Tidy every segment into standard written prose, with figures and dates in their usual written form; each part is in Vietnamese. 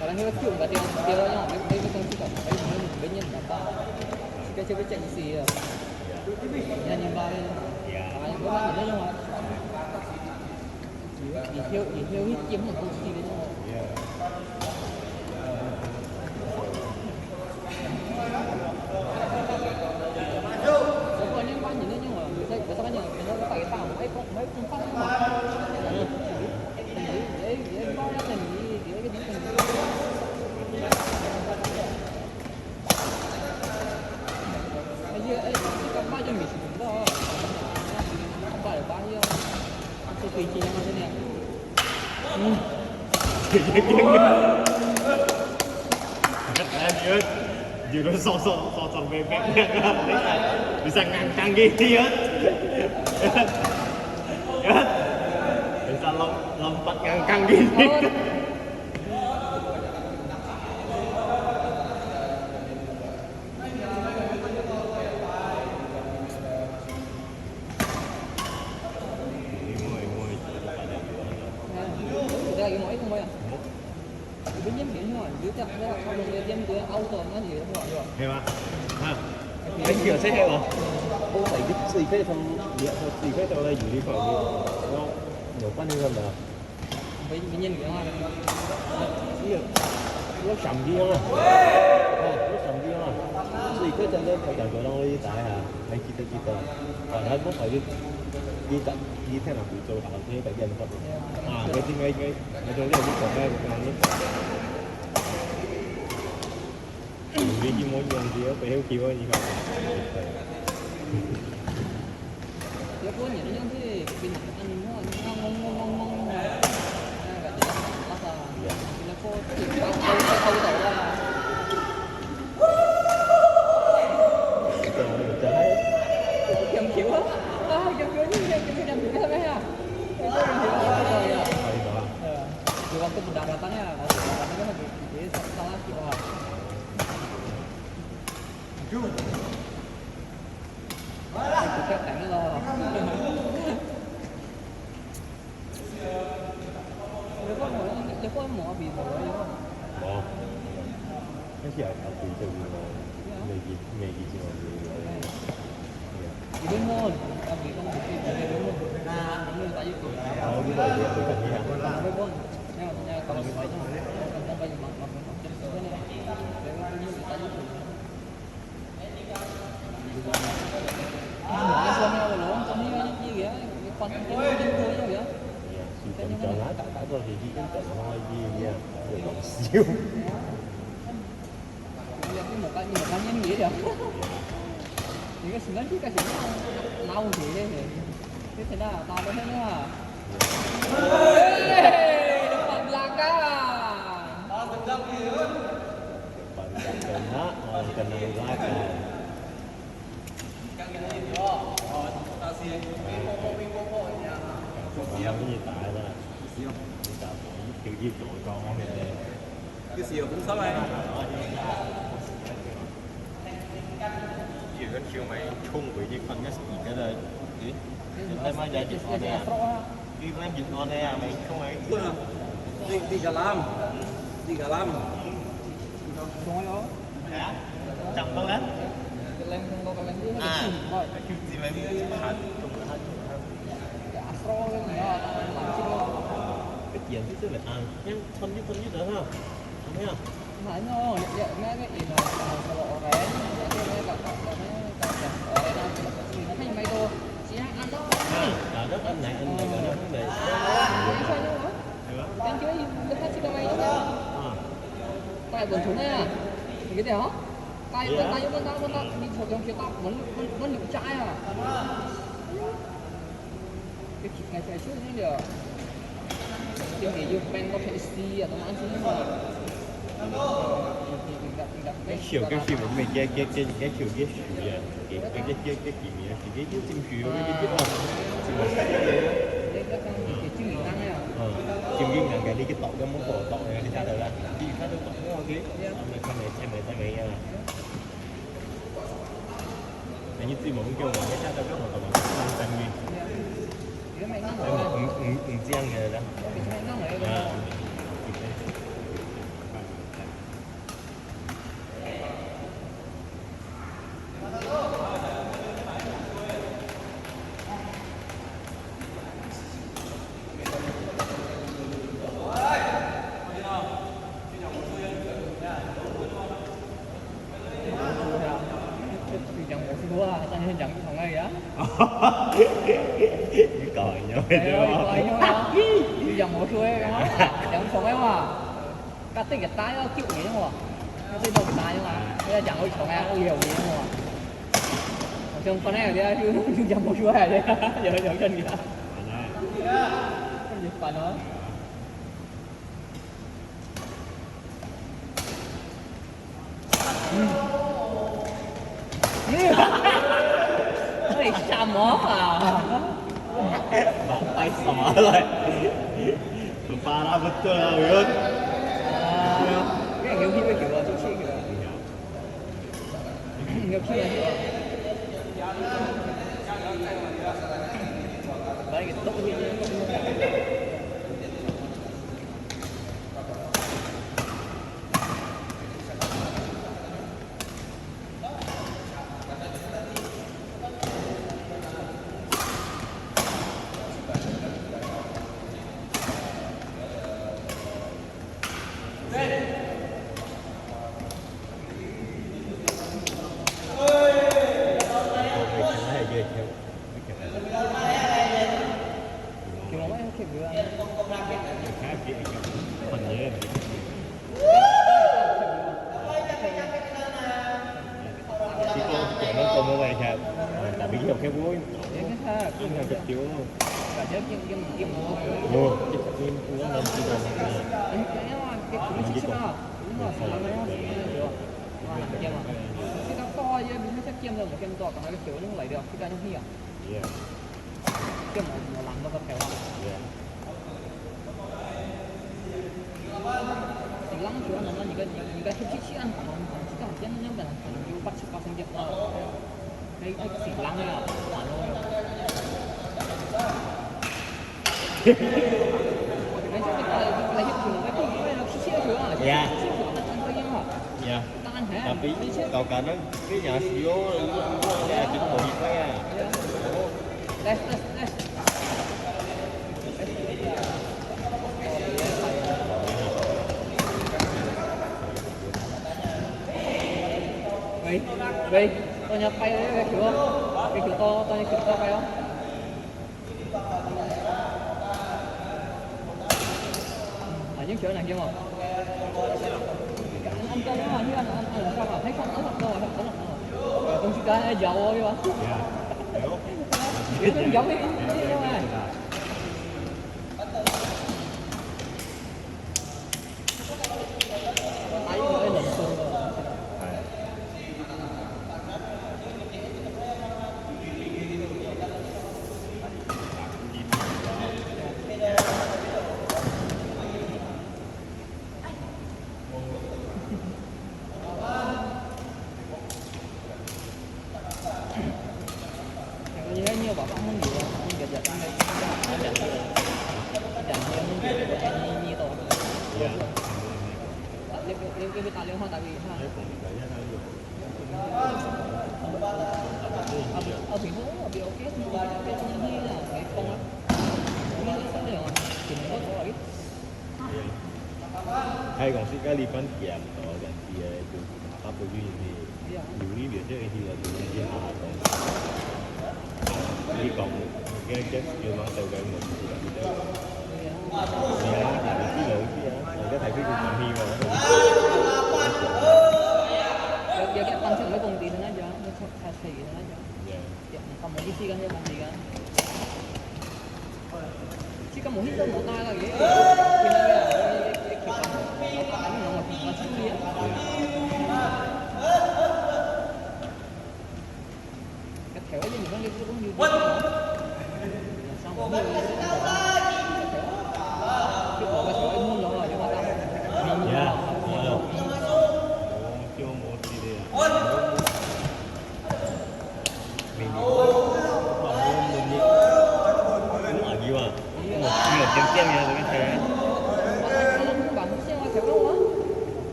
Orang ni kecil kat dia orang dia bukan suka banyak apa. Sikit cek isi ya. Yang nyembah ni. Ya. Ai có bạn nhớ không ạ? Đi theo hít kiếm một công ty đấy không ạ? Có những bạn nhìn nhưng mà người ta nhận nó phải tạo mấy phương pháp mà. Để bao nhiêu tiền để cái gì ấy các bao nhiêu mình đó không phải là bao nhiêu tôi tùy chị em thế này em vừa nó so về mẹ đi sang ngang căng ghi đi hết đi sang lòng bắt ngang căng ghi đi 해봐. anh kiểu sẽ 해봐. không phải cái xì phê trong điện thôi, xì phê trong đây chỉ đi khỏi nó nhiều quan hơn mà. Với nhân cái hoa nó sầm gì không à? Nó sầm gì không à? Xì phê trong đây phải chẳng có đâu đi tại à? Anh chỉ tờ. Còn nó cũng phải đi tận đi thế nào cũng做行車第一人得啊！嗰啲ngay做呢啲做咩咁樣？你見我用住咗俾好橋啊！而家。有個人有啲變ăn ngon là cô thì câu đầu ra kiếm kiểu á kiếm kiểu như kiếm kiểu thế ha rồi waktu pendapatnya pendapatnya kan jadi salah gitu ah kita tanya lo Nếu có một bị rồi đúng không? Một. Cái gì ở bị từ nghề gì chứ mà bị đúng không? Bị không bị đúng không? Đúng rồi tại vì cái này thì bị cần gì hả? Đúng không? Nha còn bị vậy chứ không phải mà trong cái này để cái như người ta giúp cái xuân nhau rồi không như cái gì vậy? Cái con cái thôi chứ vậy? Cho lá cả thôi thì chỉ cần thôi gì nha, được siêu. Một cá nhân nghĩ được. Thì cái sự lớn cái sự lâu thì thế thế nào tao mới thấy nữa. Được phần lạc á. Tao phần lạc gì nữa? Phần cần đó, cần là lạc à. Tao xin cái gì tại đó kiểu gì tụi con cái gì cũng sắp anh gì cái chiều mày chung với những con cái gì cái này gì đây mai giờ dịch on nè đi làm dịch on nè mày không ấy đi cả lam không có chẳng có lắm cái lem không có lem à gì mày hạt Astro cái này làm chi đâu cái chuyện thứ là nhưng phân nhất nữa ha thấy không phải nó nhận nghe cái gì mà lộ rẻ cái nó hay mày đồ chỉ ăn đó à rất anh này gọi nó vấn đề anh chơi cái hết xí mày đó tay buồn chúng này cái gì hả tay vẫn đi thuộc trong phía tóc vẫn lựu trai à cái ngày phải trước những điều tiêu nghỉ dùng pen có thể xì à nó ăn xí mà cái chiều của mình cái chiều cái chiều cái gì nhỉ cái chim chiều cái chim không chim riêng là cái đi cái tàu cái món bò tàu này đi ra đời ra đi khác đâu tàu nó kia xem mày nha như tim mà cũng kêu mà cái sao tao có một tàu bằng xanh nguyên Cái mày ngang em rồi. riêng người đó Cái mày ngang rồi. à Chẳng một xíu à, tao nhìn chẳng thằng này á. cái còi nhau Trời đúng ơi, không coi nhau đó. Chẳng một xíu ấy đó. Chẳng sống ấy mà. Cắt tích cái tay nó chịu gì đúng không? Cắt tích đầu cái tay nhưng mà. Bây giờ chẳng có sống em có hiểu gì đúng không? Trong con này ở đây chứ chẳng một xíu ở đây. Giờ giờ chân kìa. Cái gì phải nói. Cái này sao mó à? Bapak sama lah. Parah betul lah, Yun. Cái nhiều khi phải kiểu là chút xíu kiểu. Nhiều khi là kiểu. Đấy cái tốc độ kiểu mấy kiểu kiểu Chỉ có nó còn như vậy thôi. Tại vì nhiều cái vui. cái ha Anh là chụp chiếu luôn. cả nhớ kim Mua cái phim nó lên chỉ còn cái cũng chỉ sao đúng rồi sao nó được kim mà cái nó to chứ mình sẽ kim rồi một kim to còn cái kiểu nó không lấy được cái cái nó hiểm Yeah. kim mà làm nó có kẹo Yeah. thì lắm chỗ nó những cái chi ăn của nó chỉ cần chân nó là nhiều bắt chước vào sinh nhập cái xỉ lăng này à cái chỗ cái lấy hết trường cái cái nó xí xíu à Dạ. Dạ. Tapi kau kadang cái nhà CEO là chúng tôi như thế à. Đây. Vậy, tôi nhập bay đấy cái kiểu không? Cái kiểu to, tôi nhập kiểu to bay không? Ở những chỗ này kia mà. Anh cho nó chứ anh sao mà thấy không nó thật đâu, không thật đâu. Con chỉ cái dầu thôi mà. Dạ. Hiểu. Kiểu nó giống cái nhau này. Thấy cái lần xương rồi. Như nhiều bảo không nhiều không giật giật anh đây anh giật em như tổ Dạ. liên cái tài liệu hoa tại vì ha ở biển phố ở biển ok thì như là cái con á như cái này thì mình có chỗ ít Hay còn cái li phân kiểm ở gần thì pháp của duy thì nhiều lý biểu trước thì là từ nhân dân họ còn đi còn cái chết chưa nói từ gần mình thì là đi đâu dạ tại vì cái lượng cái thầy phía của bạn hi rồi giờ cái tăng trưởng mấy công ty nó giờ nó thay thay nó giờ dạ còn một cái gì cái công ty cái chỉ có một hít một tay là cái nó đánh nó mà chít kia cái thẻo gì nó cũng như xong rồi cái bộ cái thẻo em muốn rồi nhưng mà tao dạ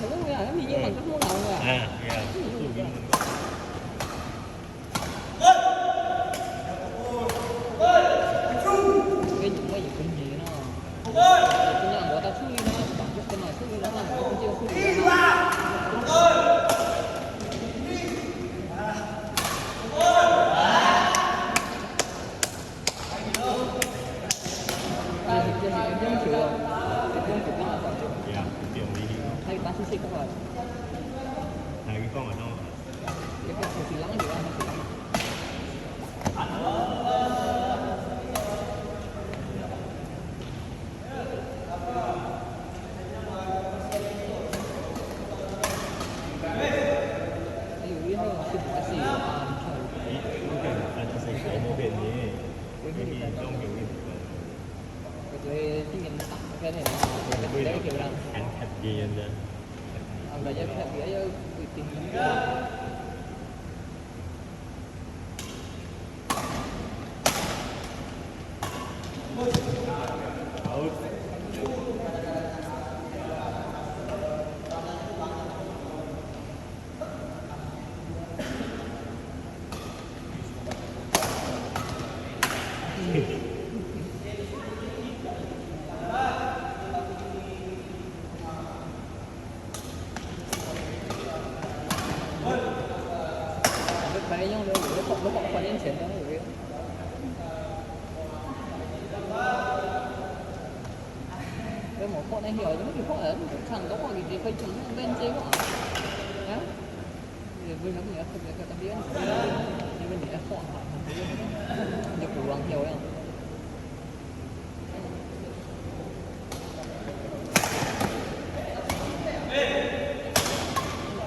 Không có nghĩa là nó bị như bằng các môn nào rồi. À, yeah. Cái những cái gì nó cũng là người ta suy nó bản chất cái này suy nó là không chịu suy thì em không chịu rồi em không chịu cái nào còn chịu Yeah, kiểu gì đi. hay ta suy không rồi Hai cái con ở đâu? cái suy lắng gì đó Ada saya mobil ni. Ini trong kiểu gì? Tôi cái nhìn cái này Bây giờ đấy kiểu là anh hạt gì anh đó? ông là dân theo nghĩa uy tín phải nhau nữa nó không phải đến chuyện đó rồi cái một con này hiểu nó thì không ở thằng đó là gì phải chúng bên chế quá đó thì bây giờ mình không biết cái biết thì mình để khoan nhập đủ bằng nhiều không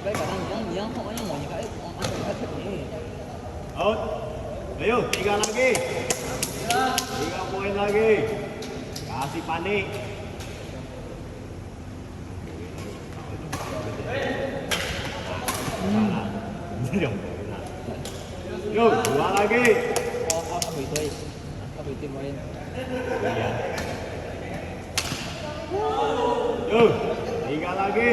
cái cả đang nhớ họ những mọi cái ăn cái thức gì Out. Ayo, 3 lagi. 3 poin lagi. Kasih panik. Yo, 2 lagi. bị tôi bị tìm vào em Yo, 3 lagi.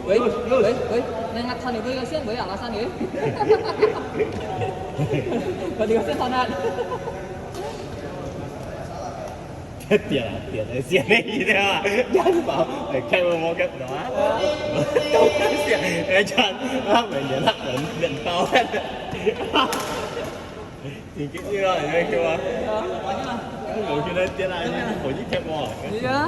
với nên ngắt thân với xiên với là sao nhỉ còn điều xiên thân ăn Tiệt ở xiên này gì thế à? Dán bảo để khai một cái đó. Đâu có xiên. Để chọn mình để lắc điện to hết. Thì cái gì rồi đây kêu à? Cái người kia lên trên này, hồi chiếc kẹp bò. gì á